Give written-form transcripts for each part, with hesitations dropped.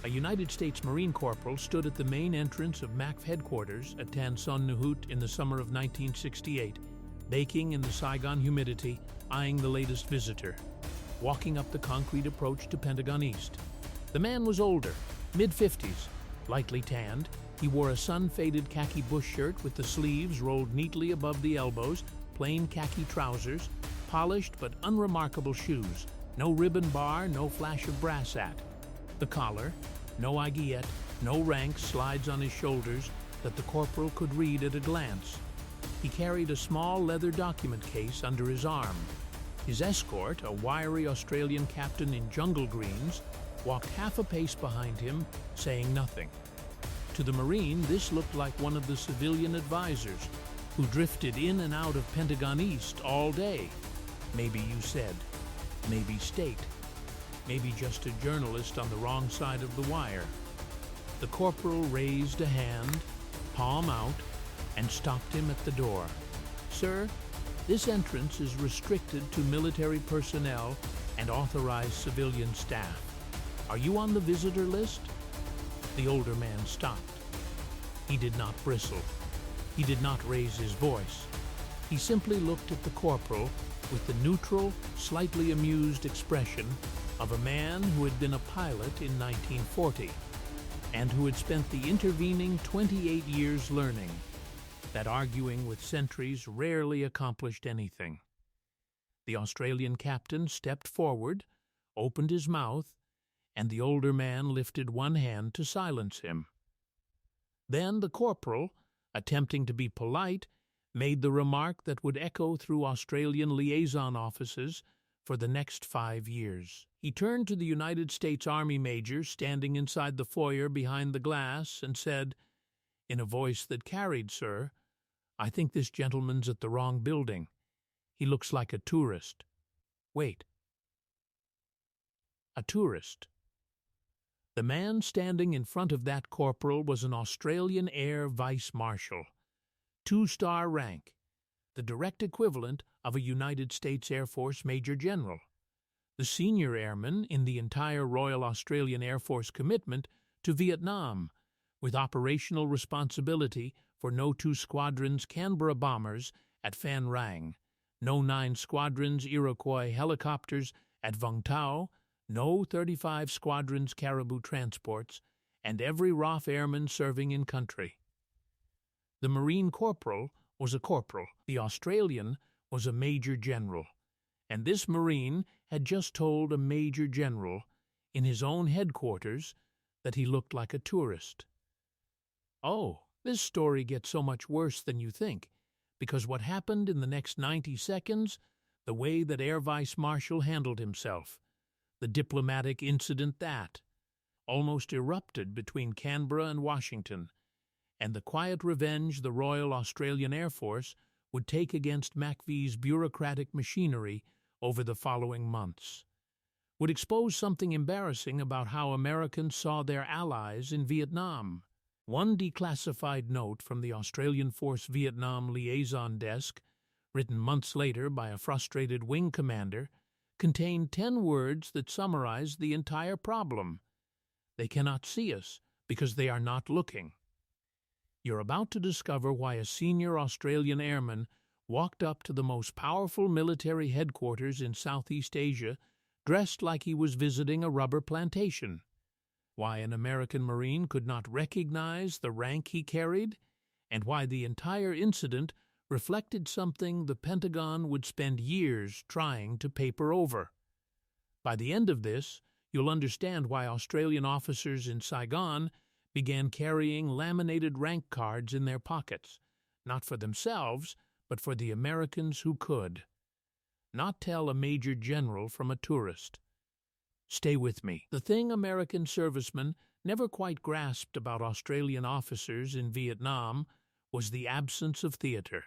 A United States Marine corporal stood at the main entrance of MACV headquarters at Tan Son Nhut in the summer of 1968, baking in the Saigon humidity, eyeing the latest visitor, walking up the concrete approach to Pentagon East. The man was older, mid-50s, lightly tanned. He wore a sun-faded khaki bush shirt with the sleeves rolled neatly above the elbows, plain khaki trousers, polished but unremarkable shoes, no ribbon bar, no flash of brass at. The collar, no aiguillette, no rank slides on his shoulders that the corporal could read at a glance. He carried a small leather document case under his arm. His escort, a wiry Australian captain in jungle greens, walked half a pace behind him, saying nothing. To the Marine, this looked like one of the civilian advisors who drifted in and out of Pentagon East all day. Maybe you said, maybe state, maybe just a journalist on the wrong side of the wire. The corporal raised a hand, palm out, and stopped him at the door. "Sir, this entrance is restricted to military personnel and authorized civilian staff. Are you on the visitor list?" The older man stopped. He did not bristle. He did not raise his voice. He simply looked at the corporal with the neutral, slightly amused expression of a man who had been a pilot in 1940 and who had spent the intervening 28 years learning that arguing with sentries rarely accomplished anything. The Australian captain stepped forward, opened his mouth, and the older man lifted one hand to silence him. Then the corporal, attempting to be polite, made the remark that would echo through Australian liaison offices for the next 5 years. He turned to the United States Army major standing inside the foyer behind the glass and said, in a voice that carried, "Sir, I think this gentleman's at the wrong building. He looks like a tourist." Wait. A tourist. The man standing in front of that corporal was an Australian Air Vice-Marshal, 2-star rank, the direct equivalent of a United States Air Force Major General, the senior airman in the entire Royal Australian Air Force commitment to Vietnam, with operational responsibility for No. 2 Squadron's Canberra bombers at Phan Rang, No. 9 Squadron's Iroquois helicopters at Vung Tau, No. 35 Squadron's Caribou transports, and every RAF airman serving in country. The Marine corporal was a corporal, the Australian was a Major General, and this Marine had just told a Major General in his own headquarters that he looked like a tourist. Oh, this story gets so much worse than you think, because what happened in the next 90 seconds, the way that Air Vice-Marshal handled himself, the diplomatic incident that almost erupted between Canberra and Washington, and the quiet revenge the Royal Australian Air Force would take against MACV's bureaucratic machinery over the following months, would expose something embarrassing about how Americans saw their allies in Vietnam. One declassified note from the Australian Force Vietnam Liaison Desk, written months later by a frustrated wing commander, contained 10 words that summarized the entire problem. They cannot see us because they are not looking. You're about to discover why a senior Australian airman walked up to the most powerful military headquarters in Southeast Asia dressed like he was visiting a rubber plantation, why an American Marine could not recognize the rank he carried, and why the entire incident reflected something the Pentagon would spend years trying to paper over. By the end of this, you'll understand why Australian officers in Saigon began carrying laminated rank cards in their pockets, not for themselves, but for the Americans who could. Not tell a Major General from a tourist. Stay with me. The thing American servicemen never quite grasped about Australian officers in Vietnam was the absence of theater.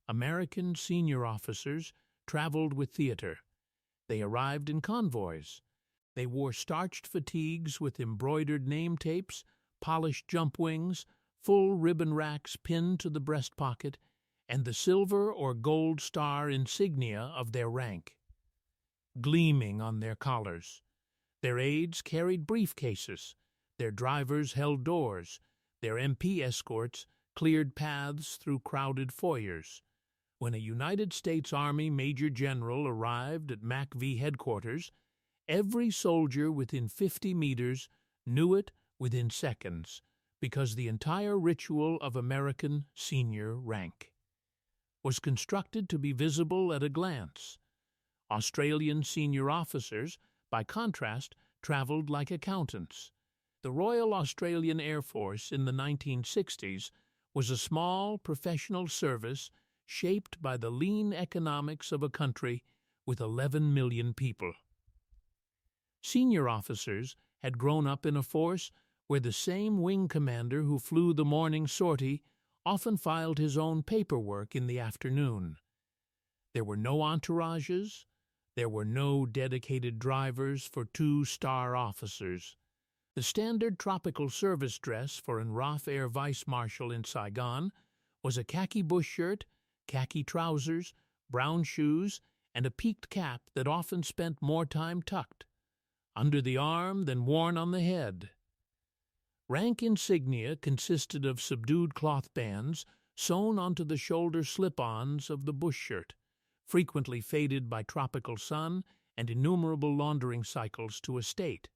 American senior officers traveled with theater. They arrived in convoys. They wore starched fatigues with embroidered name tapes, polished jump wings, full ribbon racks pinned to the breast pocket, and the silver or gold star insignia of their rank gleaming on their collars. Their aides carried briefcases, their drivers held doors, their MP escorts cleared paths through crowded foyers. When a United States Army Major General arrived at MACV headquarters, every soldier within 50 meters knew it within seconds, because the entire ritual of American senior rank was constructed to be visible at a glance. Australian senior officers, by contrast, traveled like accountants. The Royal Australian Air Force in the 1960s was a small professional service shaped by the lean economics of a country with 11 million people. Senior officers had grown up in a force where the same wing commander who flew the morning sortie often filed his own paperwork in the afternoon. There were no entourages. There were no dedicated drivers for 2-star officers. The standard tropical service dress for an RAF Air Vice-Marshal in Saigon was a khaki bush shirt, khaki trousers, brown shoes, and a peaked cap that often spent more time tucked under the arm than worn on the head. Rank insignia consisted of subdued cloth bands sewn onto the shoulder slip-ons of the bush shirt, frequently faded by tropical sun and innumerable laundering cycles to a state,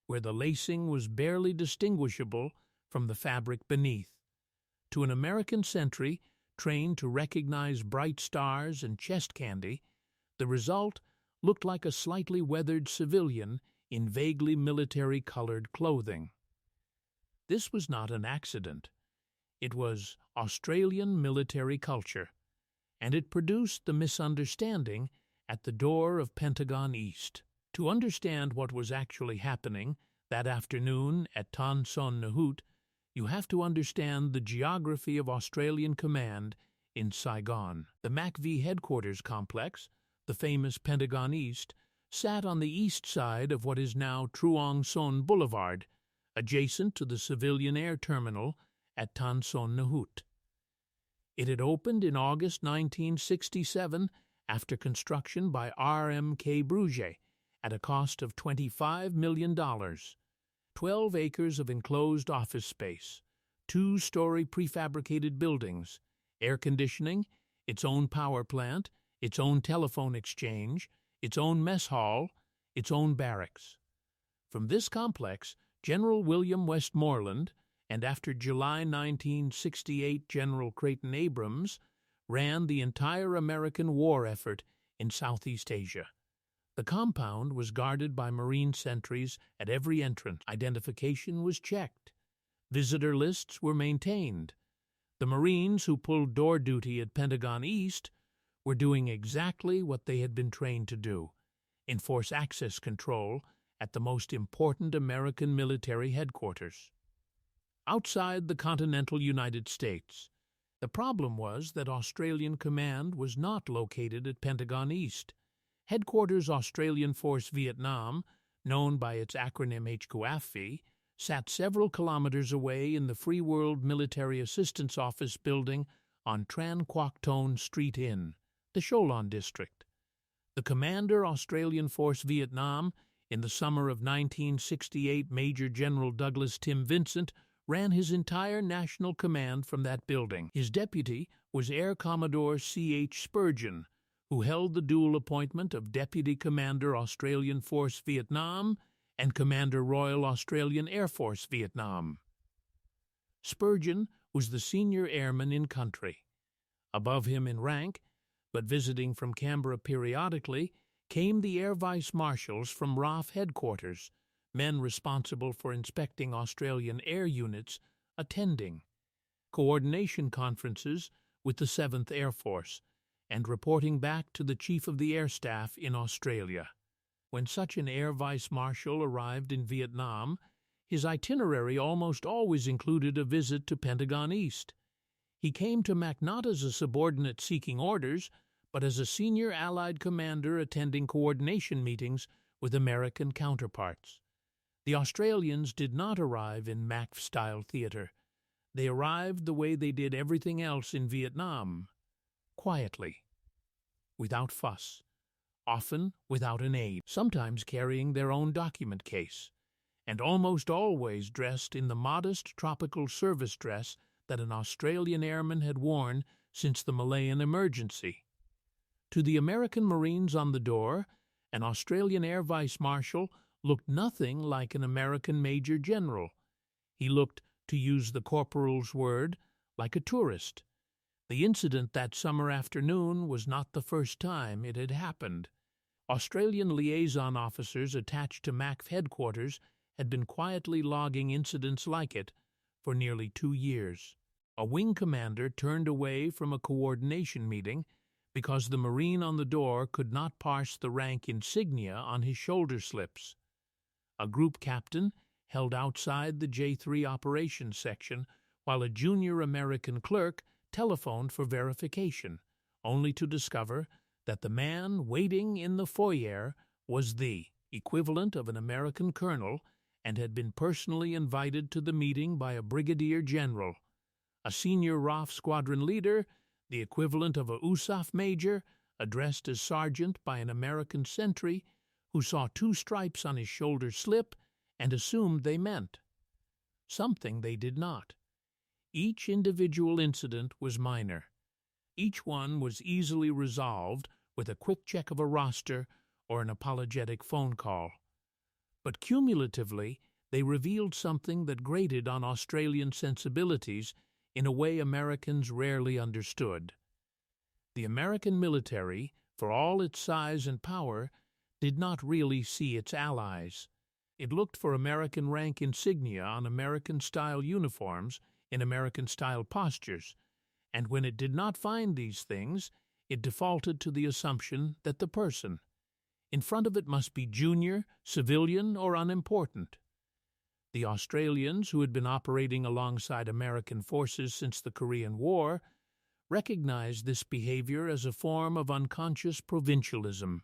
where the lacing was barely distinguishable from the fabric beneath. To an American sentry trained to recognize bright stars and chest candy, the result looked like a slightly weathered civilian in vaguely military-colored clothing. This was not an accident. It was Australian military culture, and it produced the misunderstanding at the door of Pentagon East. To understand what was actually happening that afternoon at Tan Son Nhut, you have to understand the geography of Australian command in Saigon. The MACV headquarters complex, the famous Pentagon East, sat on the east side of what is now Truong Son Boulevard, adjacent to the civilian air terminal at Tan Son Nhut. It had opened in August 1967 after construction by R.M.K. Bruget at a cost of $25 million. 12 acres of enclosed office space, 2-story prefabricated buildings, air conditioning, its own power plant, its own telephone exchange, its own mess hall, its own barracks. From this complex, General William Westmoreland, and after July 1968 General Creighton Abrams, ran the entire American war effort in Southeast Asia. The compound was guarded by Marine sentries at every entrance. Identification was checked. Visitor lists were maintained. The Marines who pulled door duty at Pentagon East were doing exactly what they had been trained to do: enforce access control at the most important American military headquarters. Outside the continental United States, the problem was that Australian command was not located at Pentagon East. Headquarters Australian Force Vietnam, known by its acronym HQAFV, sat several kilometers away in the Free World Military Assistance Office building on Tran Quoc Ton Street in the Cholon district. The commander Australian Force Vietnam, in the summer of 1968 Major General Douglas Tim Vincent, ran his entire national command from that building. His deputy was Air Commodore C.H. Spurgeon, who held the dual appointment of Deputy Commander Australian Force Vietnam and Commander Royal Australian Air Force Vietnam. Spurgeon was the senior airman in country. Above him in rank, but visiting from Canberra periodically, came the Air Vice-Marshals from RAF headquarters, men responsible for inspecting Australian air units, attending coordination conferences with the 7th Air Force, and reporting back to the Chief of the Air Staff in Australia. When such an Air Vice-Marshal arrived in Vietnam, his itinerary almost always included a visit to Pentagon East. He came to MAC not as a subordinate seeking orders, but as a senior Allied commander attending coordination meetings with American counterparts. The Australians did not arrive in MAC-style theater. They arrived the way they did everything else in Vietnam: quietly, without fuss, often without an aide, sometimes carrying their own document case, and almost always dressed in the modest tropical service dress that an Australian airman had worn since the Malayan emergency. To the American Marines on the door, an Australian Air Vice-Marshal looked nothing like an American Major General. He looked, to use the corporal's word, like a tourist. The incident that summer afternoon was not the first time it had happened. Australian liaison officers attached to MACV headquarters had been quietly logging incidents like it for nearly 2 years. A wing commander turned away from a coordination meeting because the Marine on the door could not parse the rank insignia on his shoulder slips. A group captain held outside the J3 operations section while a junior American clerk telephoned for verification, only to discover that the man waiting in the foyer was the equivalent of an American colonel and had been personally invited to the meeting by a brigadier general, a senior RAF squadron leader, the equivalent of a USAF major, addressed as sergeant by an American sentry who saw 2 stripes on his shoulder slip and assumed they meant something they did not. Each individual incident was minor. Each one was easily resolved with a quick check of a roster or an apologetic phone call. But cumulatively, they revealed something that grated on Australian sensibilities in a way Americans rarely understood. The American military, for all its size and power, did not really see its allies. It looked for American rank insignia on American-style uniforms in American-style postures, and when it did not find these things, it defaulted to the assumption that the person in front of it must be junior, civilian, or unimportant. The Australians, who had been operating alongside American forces since the Korean War, recognized this behavior as a form of unconscious provincialism,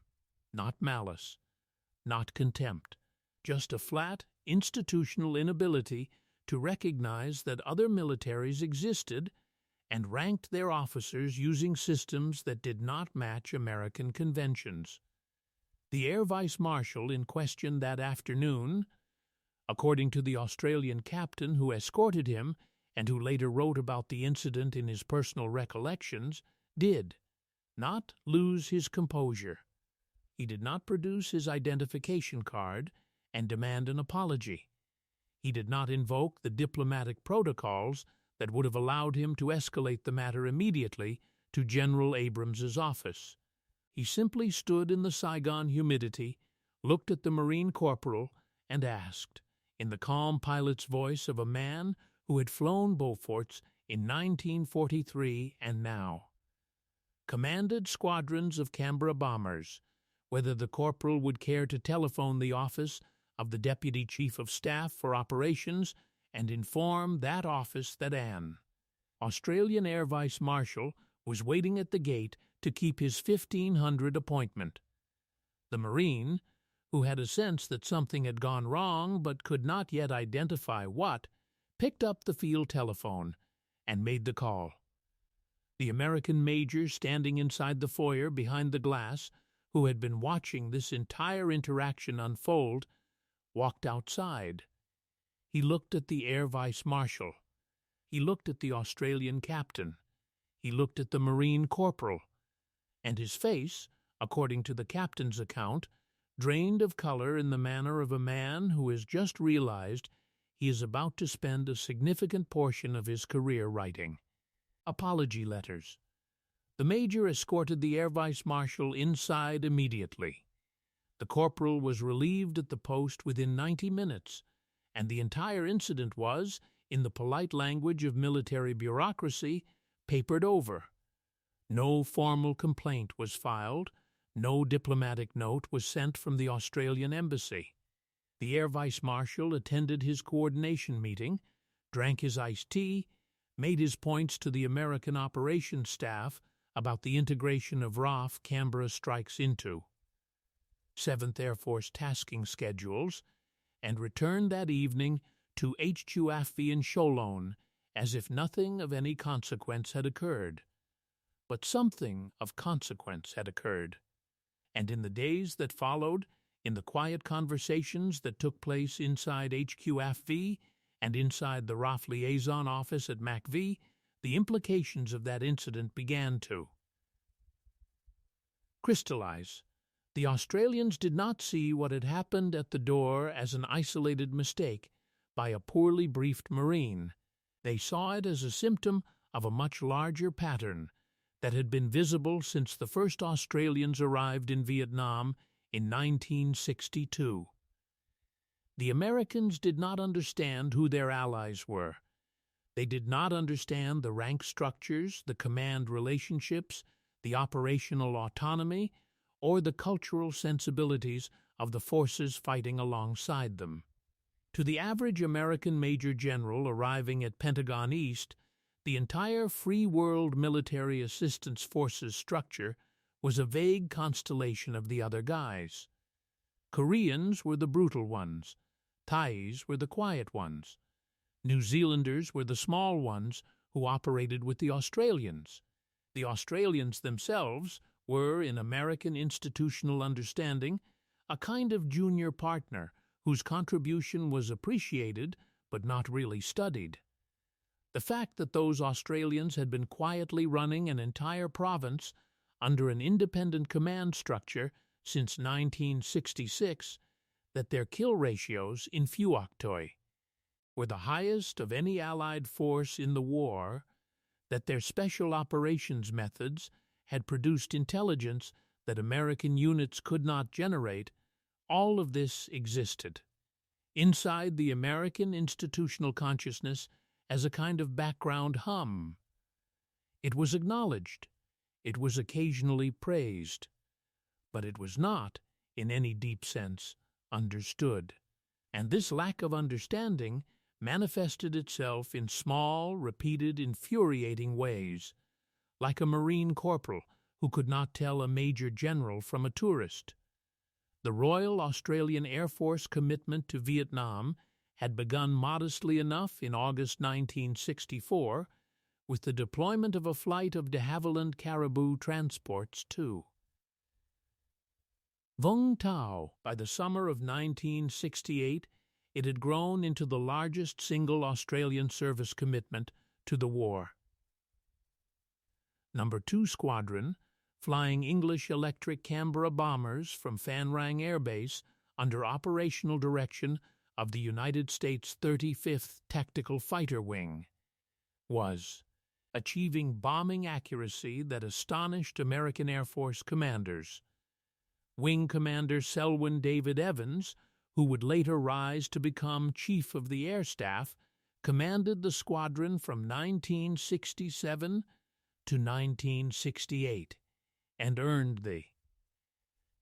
not malice, not contempt, just a flat, institutional inability to recognize that other militaries existed and ranked their officers using systems that did not match American conventions. The Air Vice-Marshal in question that afternoon, according to the Australian captain who escorted him and who later wrote about the incident in his personal recollections, did not lose his composure. He did not produce his identification card and demand an apology. He did not invoke the diplomatic protocols that would have allowed him to escalate the matter immediately to General Abrams's office. He simply stood in the Saigon humidity, looked at the Marine corporal, and asked, in the calm pilot's voice of a man who had flown Beauforts in 1943 and now, commanded squadrons of Canberra bombers, whether the corporal would care to telephone the office of the Deputy Chief of Staff for Operations and inform that office that an Australian Air Vice-Marshal was waiting at the gate to keep his 1500 appointment. The Marine, who had a sense that something had gone wrong but could not yet identify what, picked up the field telephone and made the call. The American major standing inside the foyer behind the glass, who had been watching this entire interaction unfold, walked outside. He looked at the Air Vice-Marshal. He looked at the Australian captain. He looked at the Marine corporal. And his face, according to the captain's account, drained of color in the manner of a man who has just realized he is about to spend a significant portion of his career writing apology letters. The major escorted the Air Vice-Marshal inside immediately. The corporal was relieved at the post within 90 minutes, and the entire incident was, in the polite language of military bureaucracy, papered over. No formal complaint was filed. No diplomatic note was sent from the Australian embassy. The Air Vice-Marshal attended his coordination meeting, drank his iced tea, made his points to the American operations staff about the integration of RAF Canberra strikes into 7th Air Force tasking schedules, and returned that evening to HQ AFV in Cholon as if nothing of any consequence had occurred. But something of consequence had occurred. And in the days that followed, in the quiet conversations that took place inside HQ AFV and inside the RAF liaison office at MACV, the implications of that incident began to crystallize. The Australians did not see what had happened at the door as an isolated mistake by a poorly briefed Marine. They saw it as a symptom of a much larger pattern that had been visible since the first Australians arrived in Vietnam in 1962. The Americans did not understand who their allies were. They did not understand the rank structures, the command relationships, the operational autonomy, or the cultural sensibilities of the forces fighting alongside them. To the average American Major General arriving at Pentagon East, the entire Free World Military Assistance Forces structure was a vague constellation of the other guys. Koreans were the brutal ones. Thais were the quiet ones. New Zealanders were the small ones who operated with the Australians. The Australians themselves were, in American institutional understanding, a kind of junior partner whose contribution was appreciated but not really studied. The fact that those Australians had been quietly running an entire province under an independent command structure since 1966, that their kill ratios in few octoi were the highest of any Allied force in the war, that their special operations methods had produced intelligence that American units could not generate, all of this existed inside the American institutional consciousness as a kind of background hum. It was acknowledged, it was occasionally praised, but it was not, in any deep sense, understood. And this lack of understanding manifested itself in small, repeated, infuriating ways, like a Marine corporal who could not tell a Major General from a tourist. The Royal Australian Air Force commitment to Vietnam had begun modestly enough in August 1964, with the deployment of a flight of de Havilland Caribou transports too. Vung Tau, by the summer of 1968, it had grown into the largest single Australian service commitment to the war. No. 2 Squadron, flying English electric Canberra bombers from Phan Rang Air Base under operational direction of the United States 35th Tactical Fighter Wing, was achieving bombing accuracy that astonished American Air Force commanders. Wing Commander Selwyn David Evans, who would later rise to become Chief of the Air Staff, commanded the squadron from 1967 to 1968 and earned the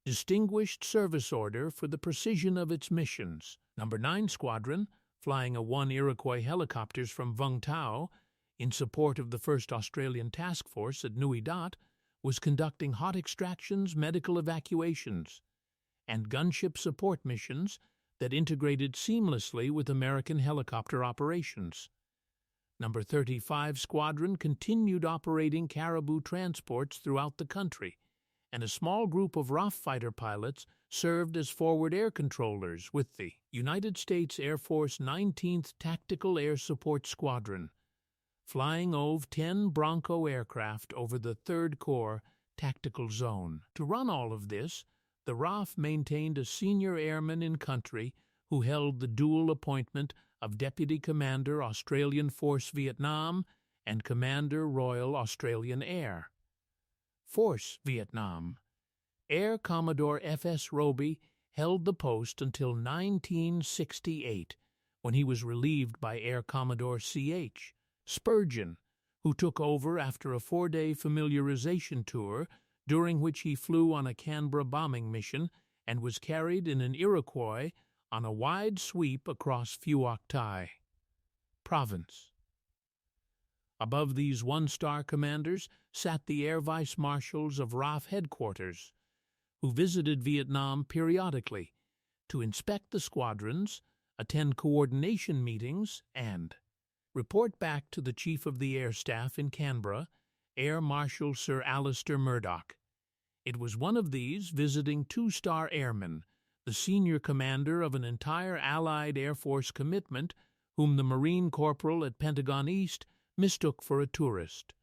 Distinguished Service Order for the precision of its missions. No. 9 Squadron, flying a 1 Iroquois helicopters from Vung Tau in support of the 1st Australian Task Force at Nui Dat, was conducting hot extractions, medical evacuations, and gunship support missions that integrated seamlessly with American helicopter operations. No. 35 Squadron continued operating Caribou transports throughout the country, and a small group of RAF fighter pilots served as forward air controllers with the United States Air Force 19th Tactical Air Support Squadron, flying OV-10 Bronco aircraft over the 3rd Corps Tactical Zone. To run all of this, the RAF maintained a senior airman in country who held the dual appointment of Deputy Commander Australian Force Vietnam and Commander Royal Australian Air Force Vietnam. Air Commodore F.S. Roby held the post until 1968, when he was relieved by Air Commodore C.H. Spurgeon, who took over after a 4-day familiarization tour during which he flew on a Canberra bombing mission and was carried in an Iroquois on a wide sweep across Phuoc Thai Province. Above these one-star commanders sat the Air Vice-Marshals of RAF Headquarters, who visited Vietnam periodically to inspect the squadrons, attend coordination meetings, and report back to the Chief of the Air Staff in Canberra, Air Marshal Sir Alistair Murdoch. It was one of these visiting two-star airmen, the senior commander of an entire Allied Air Force commitment, whom the Marine corporal at Pentagon East mistook for a tourist.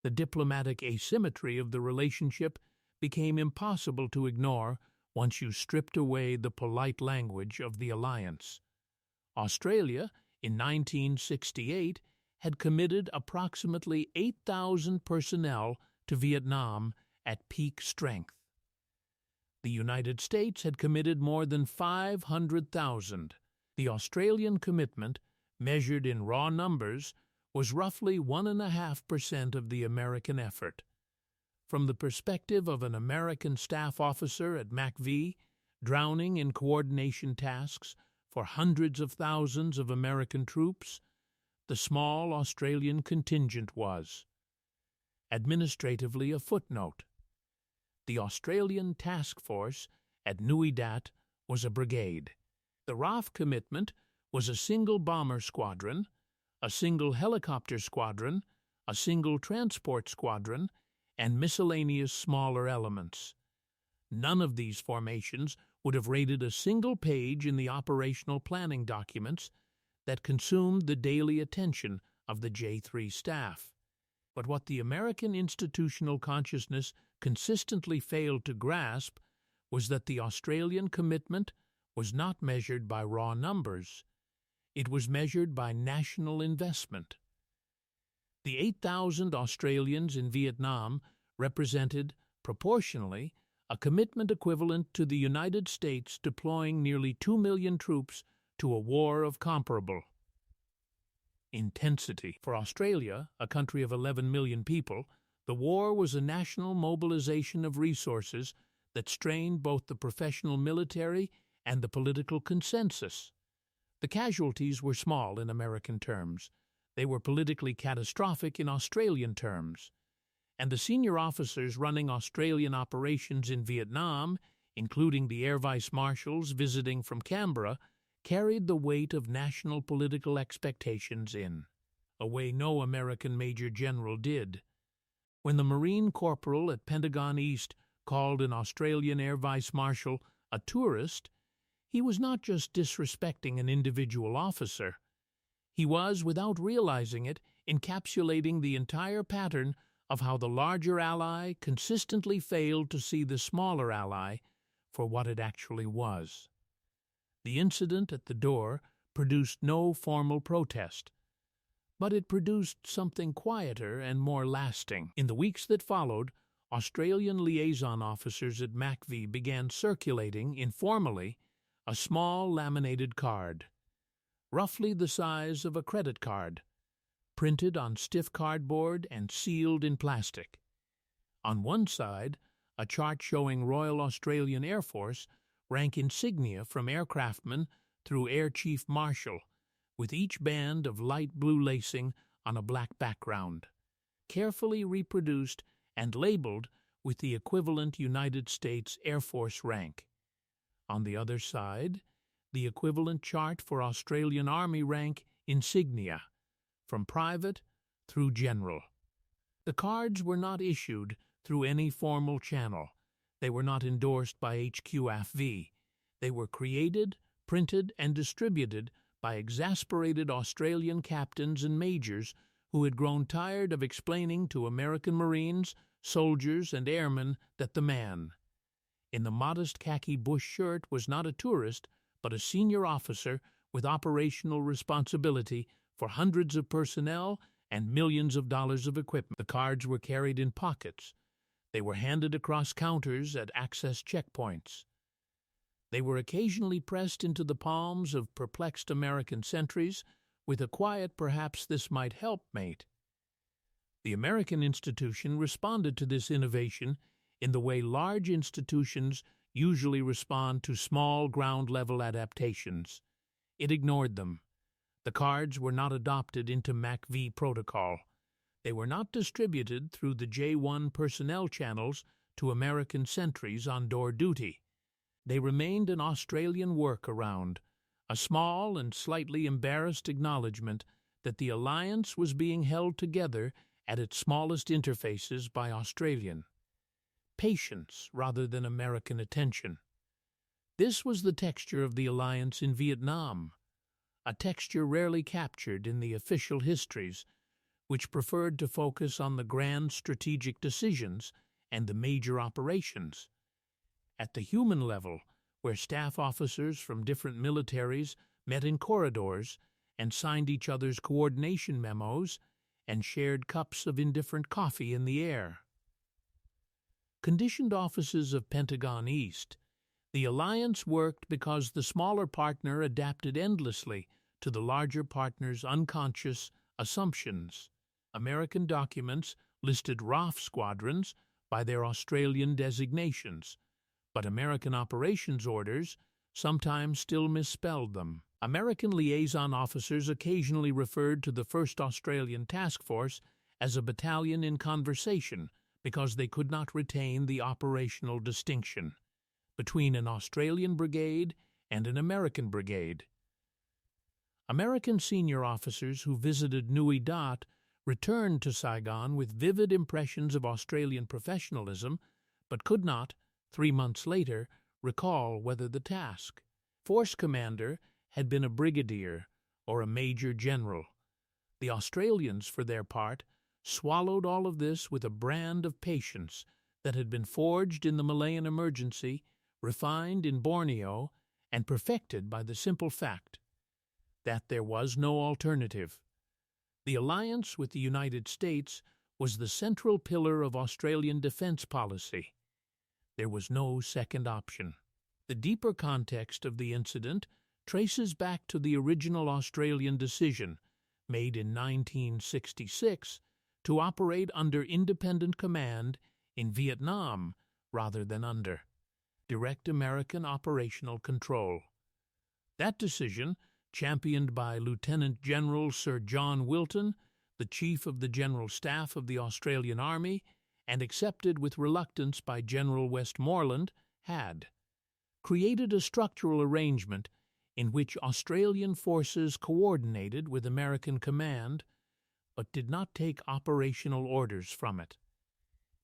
The diplomatic asymmetry of the relationship became impossible to ignore once you stripped away the polite language of the alliance. Australia, in 1968, had committed approximately 8,000 personnel to Vietnam at peak strength. The United States had committed more than 500,000. The Australian commitment, measured in raw numbers, was roughly 1.5% of the American effort. From the perspective of an American staff officer at MACV, drowning in coordination tasks for hundreds of thousands of American troops, the small Australian contingent was administratively a footnote. The Australian task force at Nui Dat was a brigade. The RAF commitment was a single bomber squadron, a single helicopter squadron, a single transport squadron, and miscellaneous smaller elements. None of these formations would have rated a single page in the operational planning documents that consumed the daily attention of the J3 staff. But what the American institutional consciousness consistently failed to grasp was that the Australian commitment was not measured by raw numbers. It was measured by national investment. The 8,000 Australians in Vietnam represented, proportionally, a commitment equivalent to the United States deploying nearly 2 million troops to a war of comparable intensity. For Australia, a country of 11 million people, the war was a national mobilization of resources that strained both the professional military and the political consensus. The casualties were small in American terms. They were politically catastrophic in Australian terms. And the senior officers running Australian operations in Vietnam, including the Air Vice-Marshals visiting from Canberra, carried the weight of national political expectations in a way no American Major General did. When the Marine corporal at Pentagon East called an Australian Air Vice-Marshal a tourist, he was not just disrespecting an individual officer. He was, without realizing it, encapsulating the entire pattern of how the larger ally consistently failed to see the smaller ally for what it actually was. The incident at the door produced no formal protest, but it produced something quieter and more lasting. In the weeks that followed, Australian liaison officers at MACV began circulating, informally, a small laminated card, roughly the size of a credit card, printed on stiff cardboard and sealed in plastic. On one side, a chart showing Royal Australian Air Force rank insignia from aircraftman through Air Chief Marshal, with each band of light blue lacing on a black background, carefully reproduced and labeled with the equivalent United States Air Force rank. On the other side, the equivalent chart for Australian Army rank insignia, from private through general. The cards were not issued through any formal channel. They were not endorsed by HQAFV. They were created, printed, and distributed by exasperated Australian captains and majors who had grown tired of explaining to American Marines, soldiers, and airmen that the man in the modest khaki bush shirt was not a tourist, but a senior officer with operational responsibility for hundreds of personnel and millions of dollars of equipment. The cards were carried in pockets. They were handed across counters at access checkpoints. They were occasionally pressed into the palms of perplexed American sentries with a quiet "perhaps this might help, mate." The American institution responded to this innovation in the way large institutions usually respond to small ground-level adaptations. It ignored them. The cards were not adopted into MACV protocol. They were not distributed through the J1 personnel channels to American sentries on door duty. They remained an Australian workaround, a small and slightly embarrassed acknowledgement that the alliance was being held together at its smallest interfaces by Australian patience rather than American attention. This was the texture of the alliance in Vietnam, a texture rarely captured in the official histories, which preferred to focus on the grand strategic decisions and the major operations. At the human level, where staff officers from different militaries met in corridors and signed each other's coordination memos and shared cups of indifferent coffee in the air. Conditioned offices of Pentagon East, the alliance worked because the smaller partner adapted endlessly to the larger partner's unconscious assumptions. American documents listed RAF squadrons by their Australian designations, but American operations orders sometimes still misspelled them. American liaison officers occasionally referred to the 1st Australian Task Force as a battalion in conversation because they could not retain the operational distinction between an Australian brigade and an American brigade. American senior officers who visited Nui Dat returned to Saigon with vivid impressions of Australian professionalism, but could not, 3 months later, recall whether the task, force commander, had been a brigadier or a major general. The Australians, for their part, swallowed all of this with a brand of patience that had been forged in the Malayan emergency, refined in Borneo, and perfected by the simple fact that there was no alternative. The alliance with the United States was the central pillar of Australian defense policy. There was no second option. The deeper context of the incident traces back to the original Australian decision, made in 1966, to operate under independent command in Vietnam rather than under direct American operational control. That decision, championed by Lieutenant General Sir John Wilton, the Chief of the General Staff of the Australian Army, and accepted with reluctance by General Westmoreland, had created a structural arrangement in which Australian forces coordinated with American command, but did not take operational orders from it.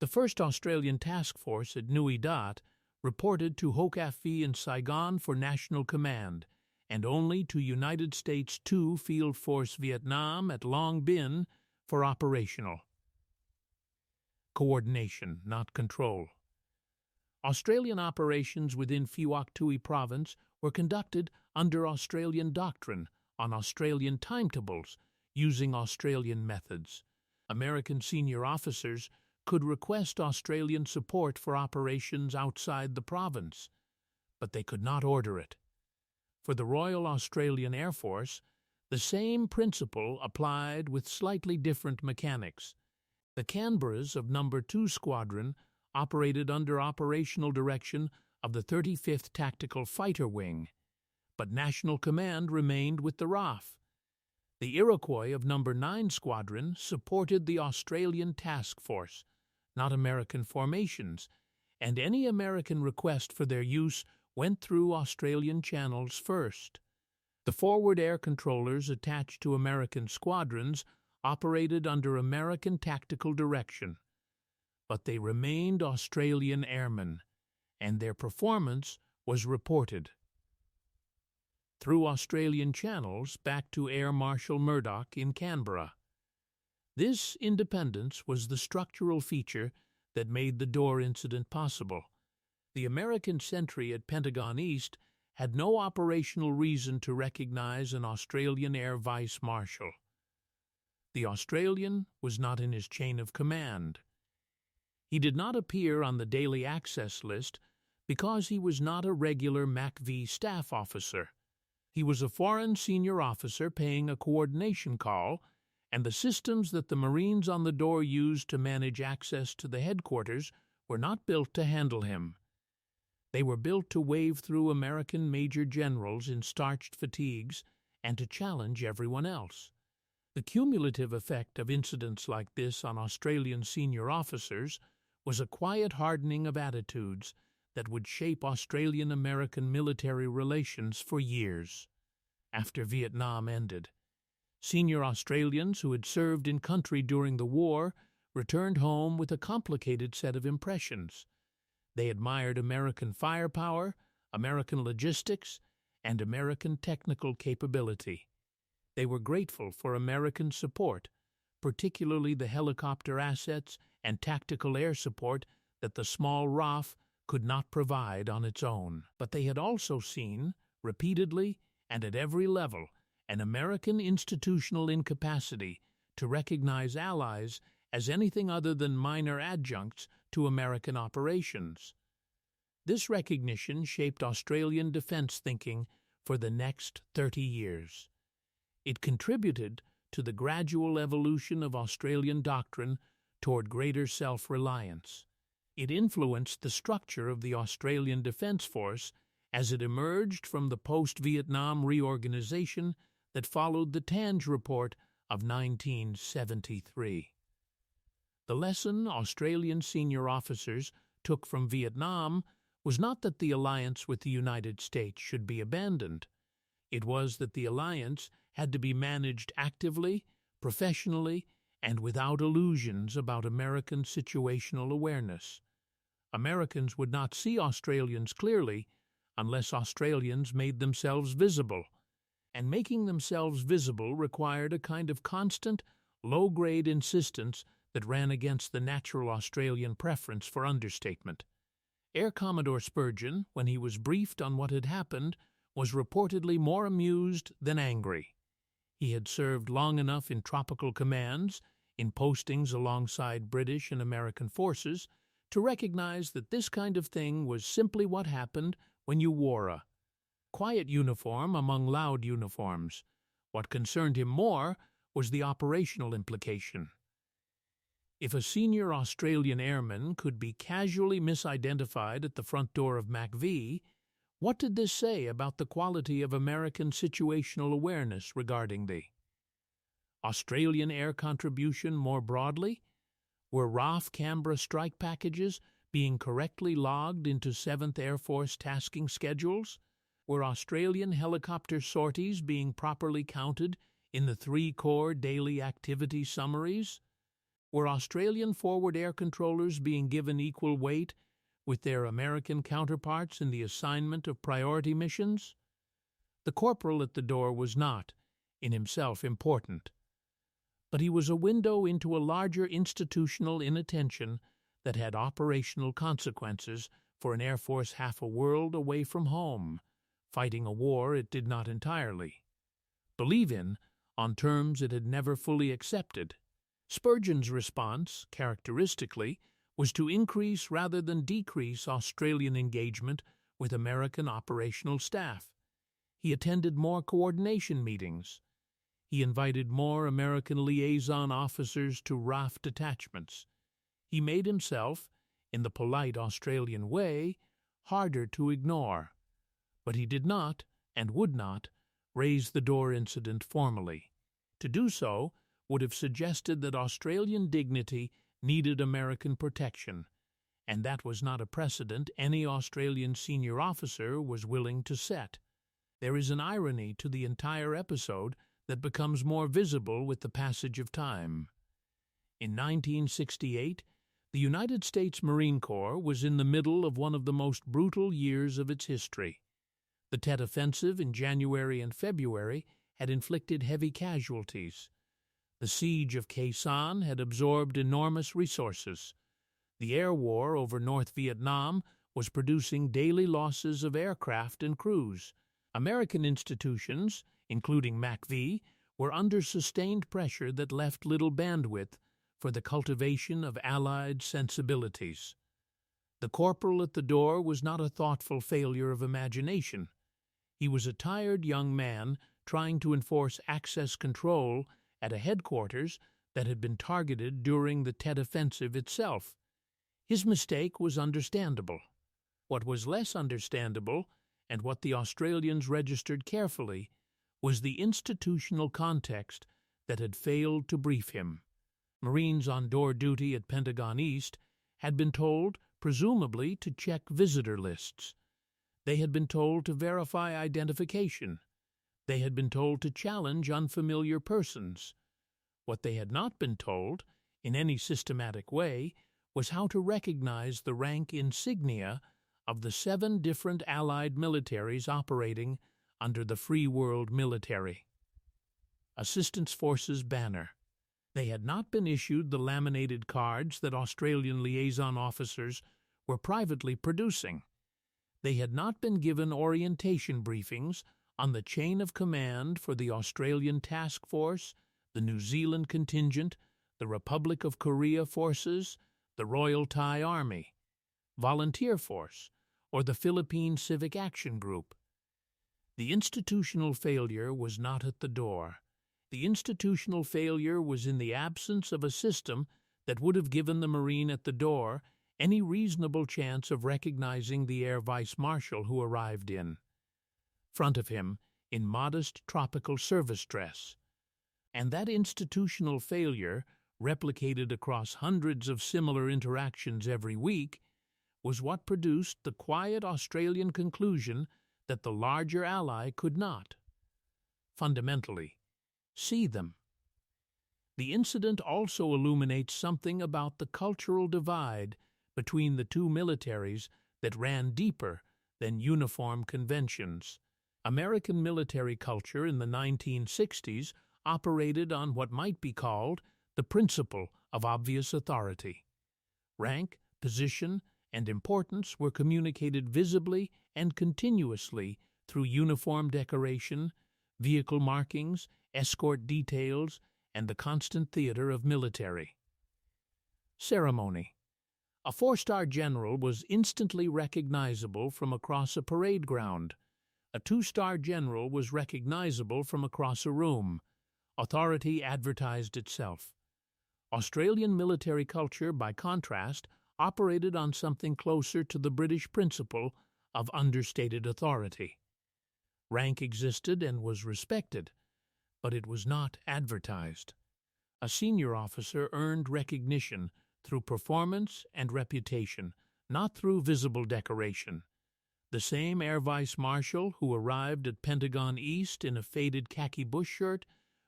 The 1st Australian Task Force at Nui Dat reported to HOCAFV in Saigon for national command, and only to United States 2 Field Force Vietnam at Long Binh for operational coordination, not control. Australian operations within Phuoc Tuy Province were conducted under Australian doctrine on Australian timetables, using Australian methods. American senior officers could request Australian support for operations outside the province, but they could not order it. For the Royal Australian Air Force, the same principle applied with slightly different mechanics. The Canberras of No. 2 Squadron operated under operational direction of the 35th Tactical Fighter Wing, but national command remained with the RAF. The Iroquois of No. 9 Squadron supported the Australian Task Force, not American formations, and any American request for their use went through Australian channels first. The forward air controllers attached to American squadrons operated under American tactical direction, but they remained Australian airmen, and their performance was reported through Australian channels back to Air Marshal Murdoch in Canberra. This independence was the structural feature that made the door incident possible. The American sentry at Pentagon East had no operational reason to recognize an Australian Air Vice-Marshal. The Australian was not in his chain of command. He did not appear on the daily access list because he was not a regular MACV staff officer. He was a foreign senior officer paying a coordination call, and the systems that the Marines on the door used to manage access to the headquarters were not built to handle him. They were built to wave through American major generals in starched fatigues and to challenge everyone else. The cumulative effect of incidents like this on Australian senior officers was a quiet hardening of attitudes that would shape Australian-American military relations for years. After Vietnam ended, senior Australians who had served in country during the war returned home with a complicated set of impressions. They admired American firepower, American logistics, and American technical capability. They were grateful for American support, particularly the helicopter assets and tactical air support that the small RAF could not provide on its own. But they had also seen, repeatedly and at every level, an American institutional incapacity to recognize allies as anything other than minor adjuncts to American operations. This recognition shaped Australian defense thinking for the next 30 years. It contributed to the gradual evolution of Australian doctrine toward greater self-reliance. It influenced the structure of the Australian Defence Force as it emerged from the post-Vietnam reorganization that followed the Tange Report of 1973. The lesson Australian senior officers took from Vietnam was not that the alliance with the United States should be abandoned. It was that the alliance had to be managed actively, professionally, and without illusions about American situational awareness. Americans would not see Australians clearly unless Australians made themselves visible, and making themselves visible required a kind of constant, low-grade insistence that ran against the natural Australian preference for understatement. Air Commodore Spurgeon, when he was briefed on what had happened, was reportedly more amused than angry. He had served long enough in tropical commands, in postings alongside British and American forces, to recognize that this kind of thing was simply what happened when you wore a quiet uniform among loud uniforms. What concerned him more was the operational implication. If a senior Australian airman could be casually misidentified at the front door of MACV, what did this say about the quality of American situational awareness regarding the Australian air contribution more broadly? Were RAF Canberra strike packages being correctly logged into 7th Air Force tasking schedules? Were Australian helicopter sorties being properly counted in the 3 Corps daily activity summaries? Were Australian forward air controllers being given equal weight with their American counterparts in the assignment of priority missions? The corporal at the door was not, in himself, important, but he was a window into a larger institutional inattention that had operational consequences for an Air Force half a world away from home, fighting a war it did not entirely believe in on terms it had never fully accepted. Spurgeon's response, characteristically, was to increase rather than decrease Australian engagement with American operational staff. He attended more coordination meetings. He invited more American liaison officers to RAF detachments. He made himself, in the polite Australian way, harder to ignore. But he did not, and would not, raise the door incident formally. To do so would have suggested that Australian dignity needed American protection, and that was not a precedent any Australian senior officer was willing to set. There is an irony to the entire episode that becomes more visible with the passage of time. In 1968, the United States Marine Corps was in the middle of one of the most brutal years of its history. The Tet Offensive in January and February had inflicted heavy casualties. The siege of Khe Sanh had absorbed enormous resources. The air war over North Vietnam was producing daily losses of aircraft and crews. American institutions, including MACV, were under sustained pressure that left little bandwidth for the cultivation of Allied sensibilities. The corporal at the door was not a thoughtful failure of imagination. He was a tired young man trying to enforce access control at a headquarters that had been targeted during the Tet Offensive itself. His mistake was understandable. What was less understandable, and what the Australians registered carefully, was the institutional context that had failed to brief him. Marines on door duty at Pentagon East had been told, presumably, to check visitor lists. They had been told to verify identification. They had been told to challenge unfamiliar persons. What they had not been told, in any systematic way, was how to recognize the rank insignia of the 7 different Allied militaries operating under the Free World Military Assistance Forces banner. They had not been issued the laminated cards that Australian liaison officers were privately producing. They had not been given orientation briefings on the chain of command for the Australian Task Force, the New Zealand Contingent, the Republic of Korea Forces, the Royal Thai Army, Volunteer Force, or the Philippine Civic Action Group. The institutional failure was not at the door. The institutional failure was in the absence of a system that would have given the Marine at the door any reasonable chance of recognizing the Air Vice-Marshal who arrived in front of him in modest tropical service dress. And that institutional failure, replicated across hundreds of similar interactions every week, was what produced the quiet Australian conclusion that the larger ally could not, fundamentally, see them. The incident also illuminates something about the cultural divide between the two militaries that ran deeper than uniform conventions. American military culture in the 1960s operated on what might be called the principle of obvious authority. Rank, position, and importance were communicated visibly and continuously through uniform decoration, vehicle markings, escort details, and the constant theater of military ceremony. A 4-star general was instantly recognizable from across a parade ground. A 2-star general was recognizable from across a room. Authority advertised itself. Australian military culture, by contrast, operated on something closer to the British principle of understated authority. Rank existed and was respected, but it was not advertised. A senior officer earned recognition through performance and reputation, not through visible decoration. The same Air Vice-Marshal who arrived at Pentagon East in a faded khaki bush shirt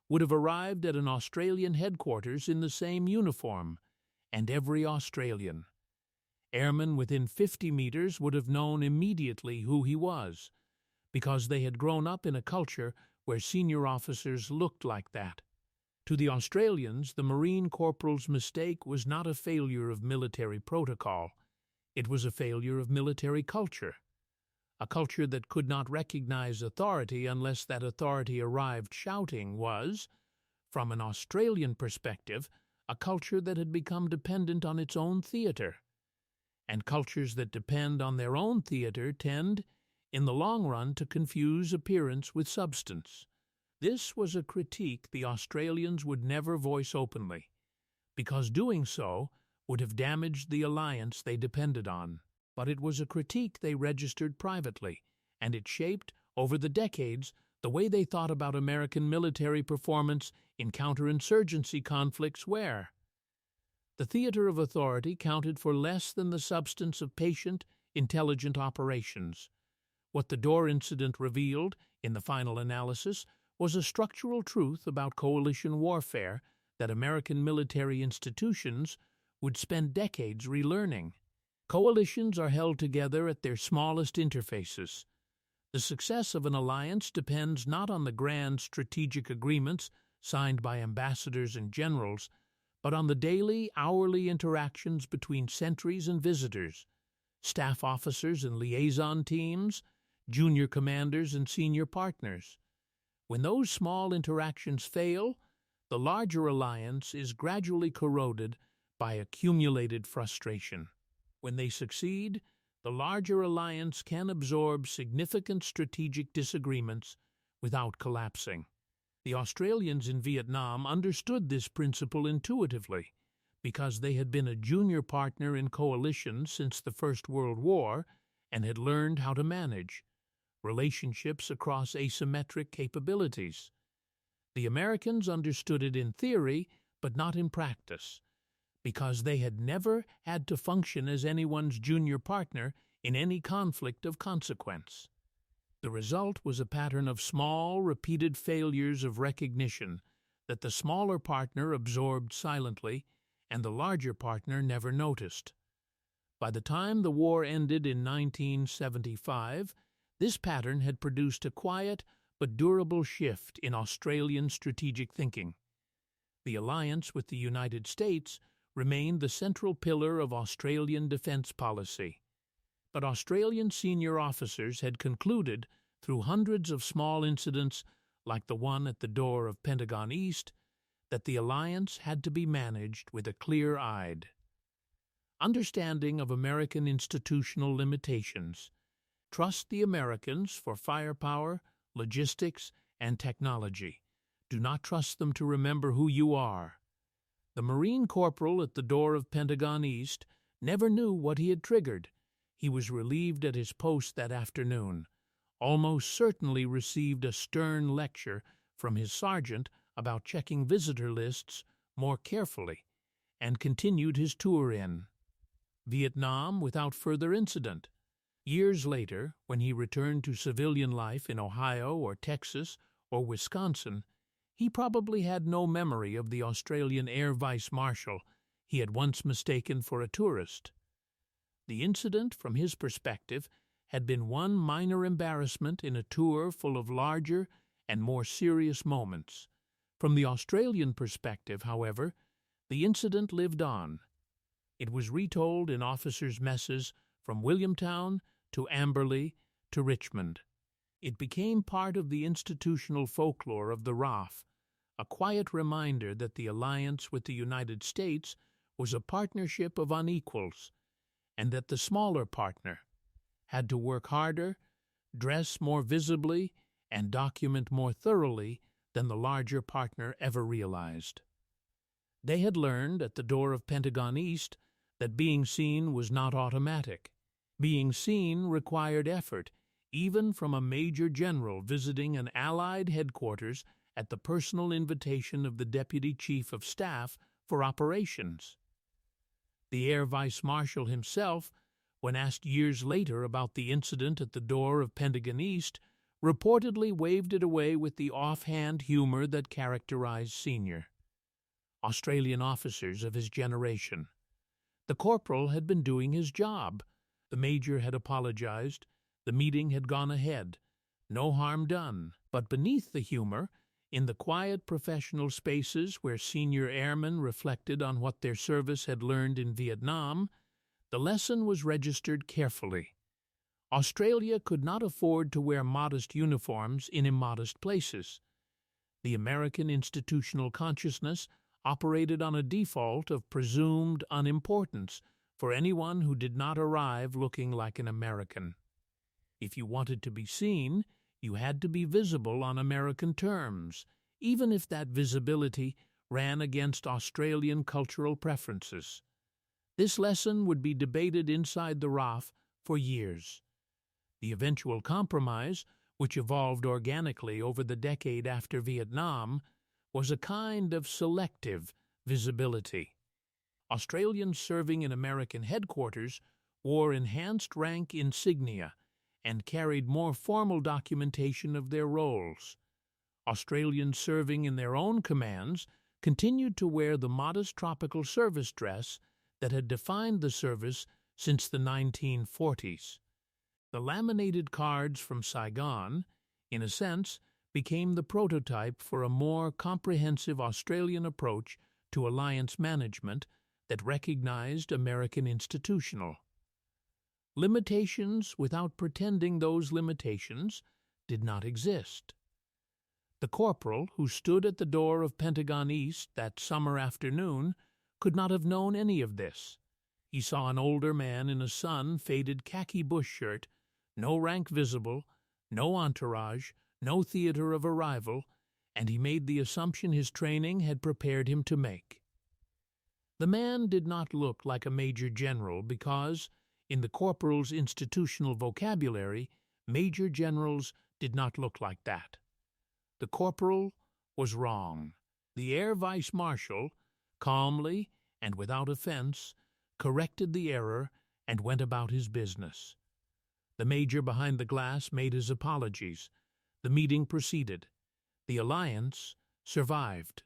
would have arrived at an Australian headquarters in the same uniform, and every Australian. Airmen within 50 meters would have known immediately who he was, because they had grown up in a culture where senior officers looked like that. To the Australians, the Marine corporal's mistake was not a failure of military protocol. It was a failure of military culture. A culture that could not recognize authority unless that authority arrived shouting was, from an Australian perspective, a culture that had become dependent on its own theater. And cultures that depend on their own theater tend, in the long run, to confuse appearance with substance. This was a critique the Australians would never voice openly, because doing so would have damaged the alliance they depended on. But it was a critique they registered privately, and it shaped, over the decades, the way they thought about American military performance in counterinsurgency conflicts where the theater of authority counted for less than the substance of patient, intelligent operations. What the door incident revealed, in the final analysis, was a structural truth about coalition warfare that American military institutions would spend decades relearning. Coalitions are held together at their smallest interfaces. The success of an alliance depends not on the grand strategic agreements signed by ambassadors and generals, but on the daily, hourly interactions between sentries and visitors, staff officers and liaison teams, junior commanders and senior partners. When those small interactions fail, the larger alliance is gradually corroded by accumulated frustration. When they succeed, the larger alliance can absorb significant strategic disagreements without collapsing. The Australians in Vietnam understood this principle intuitively because they had been a junior partner in coalitions since the First World War and had learned how to manage relationships across asymmetric capabilities. The Americans understood it in theory, but not in practice, because they had never had to function as anyone's junior partner in any conflict of consequence. The result was a pattern of small, repeated failures of recognition that the smaller partner absorbed silently and the larger partner never noticed. By the time the war ended in 1975, this pattern had produced a quiet but durable shift in Australian strategic thinking. The alliance with the United States remained the central pillar of Australian defence policy. But Australian senior officers had concluded, through hundreds of small incidents like the one at the door of Pentagon East, that the alliance had to be managed with a clear-eyed understanding of American institutional limitations. Trust the Americans for firepower, logistics, and technology. Do not trust them to remember who you are. The Marine corporal at the door of Pentagon East never knew what he had triggered. He was relieved at his post that afternoon, almost certainly received a stern lecture from his sergeant about checking visitor lists more carefully, and continued his tour in Vietnam without further incident. Years later, when he returned to civilian life in Ohio or Texas or Wisconsin, he probably had no memory of the Australian Air Vice-Marshal he had once mistaken for a tourist. The incident, from his perspective, had been one minor embarrassment in a tour full of larger and more serious moments. From the Australian perspective, however, the incident lived on. It was retold in officers' messes from Williamtown to Amberley to Richmond. It became part of the institutional folklore of the RAF, a quiet reminder that the alliance with the United States was a partnership of unequals, and that the smaller partner had to work harder, dress more visibly, and document more thoroughly than the larger partner ever realized. They had learned at the door of Pentagon East that being seen was not automatic. Being seen required effort, even from a major general visiting an Allied headquarters at the personal invitation of the Deputy Chief of Staff for operations. The Air Vice-Marshal himself, when asked years later about the incident at the door of Pentagon East, reportedly waved it away with the offhand humor that characterized senior Australian officers of his generation. The corporal had been doing his job. The major had apologized. The meeting had gone ahead. No harm done. But beneath the humor, in the quiet professional spaces where senior airmen reflected on what their service had learned in Vietnam, the lesson was registered carefully. Australia could not afford to wear modest uniforms in immodest places. The American institutional consciousness operated on a default of presumed unimportance for anyone who did not arrive looking like an American. If you wanted to be seen, you had to be visible on American terms, even if that visibility ran against Australian cultural preferences. This lesson would be debated inside the RAF for years. The eventual compromise, which evolved organically over the decade after Vietnam, was a kind of selective visibility. Australians serving in American headquarters wore enhanced rank insignia and carried more formal documentation of their roles. Australians serving in their own commands continued to wear the modest tropical service dress that had defined the service since the 1940s. The laminated cards from Saigon, in a sense, became the prototype for a more comprehensive Australian approach to alliance management that recognized American institutional limitations without pretending those limitations did not exist. The corporal who stood at the door of Pentagon East that summer afternoon could not have known any of this. He saw an older man in a sun-faded khaki bush shirt, no rank visible, no entourage, no theater of arrival, and he made the assumption his training had prepared him to make. The man did not look like a major general because, in the corporal's institutional vocabulary, major generals did not look like that. The corporal was wrong. The Air Vice-Marshal, calmly and without offense, corrected the error and went about his business. The major behind the glass made his apologies. The meeting proceeded. The alliance survived.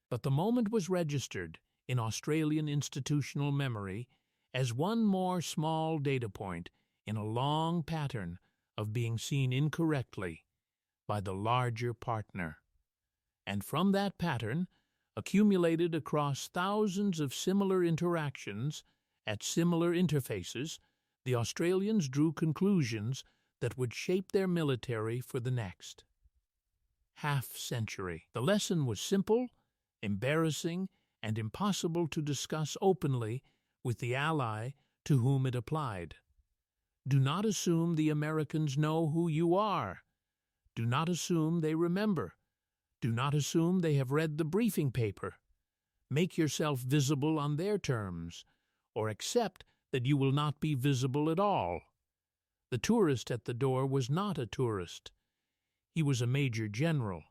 But the moment was registered. in Australian institutional memory as one more small data point in a long pattern of being seen incorrectly by the larger partner. And from that pattern, accumulated across thousands of similar interactions at similar interfaces, the Australians drew conclusions that would shape their military for the next half-century. The lesson was simple, embarrassing, and impossible to discuss openly with the ally to whom it applied. Do not assume the Americans know who you are. Do not assume they remember. Do not assume they have read the briefing paper. Make yourself visible on their terms, or accept that you will not be visible at all. The tourist at the door was not a tourist. He was a major general,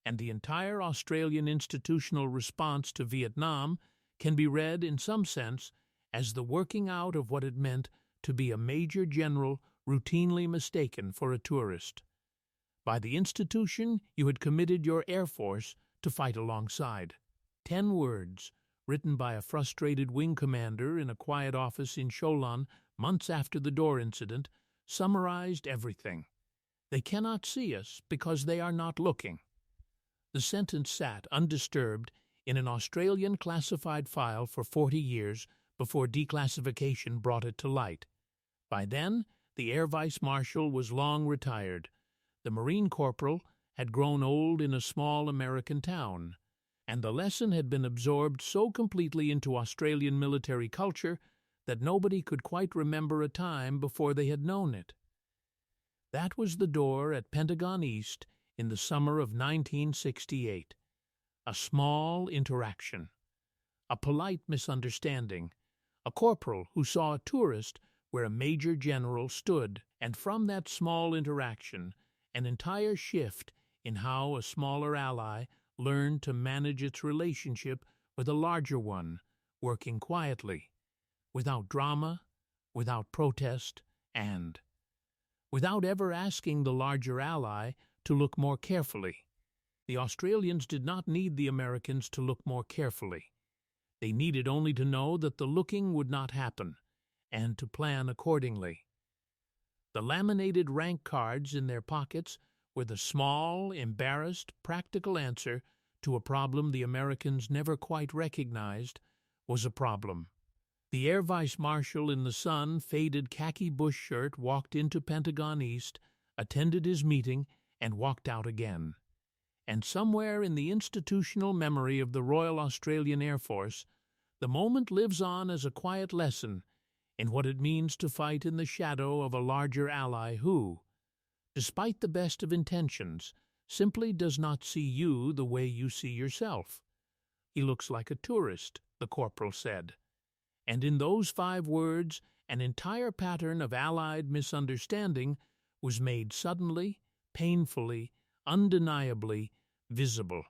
and the entire Australian institutional response to Vietnam can be read in some sense as the working out of what it meant to be a major general routinely mistaken for a tourist. By the institution, you had committed your Air Force to fight alongside. 10 words, written by a frustrated wing commander in a quiet office in Cholon months after the door incident, summarized everything. They cannot see us because they are not looking. The sentence sat undisturbed in an Australian classified file for 40 years before declassification brought it to light. By then, the Air Vice-Marshal was long retired. The Marine Corporal had grown old in a small American town, and the lesson had been absorbed so completely into Australian military culture that nobody could quite remember a time before they had known it. That was the door at Pentagon East in the summer of 1968. A small interaction, a polite misunderstanding, a corporal who saw a tourist where a major general stood, and from that small interaction, an entire shift in how a smaller ally learned to manage its relationship with a larger one, working quietly, without drama, without protest, and without ever asking the larger ally to look more carefully. The Australians did not need the Americans to look more carefully. They needed only to know that the looking would not happen, and to plan accordingly. The laminated rank cards in their pockets were the small, embarrassed, practical answer to a problem the Americans never quite recognized was a problem. The Air Vice-Marshal in the sun-faded khaki bush shirt walked into Pentagon East, attended his meeting, and walked out again. And somewhere in the institutional memory of the Royal Australian Air Force, the moment lives on as a quiet lesson in what it means to fight in the shadow of a larger ally who, despite the best of intentions, simply does not see you the way you see yourself. He looks like a tourist, the corporal said. And in those 5 words, an entire pattern of allied misunderstanding was made suddenly, painfully, undeniably visible.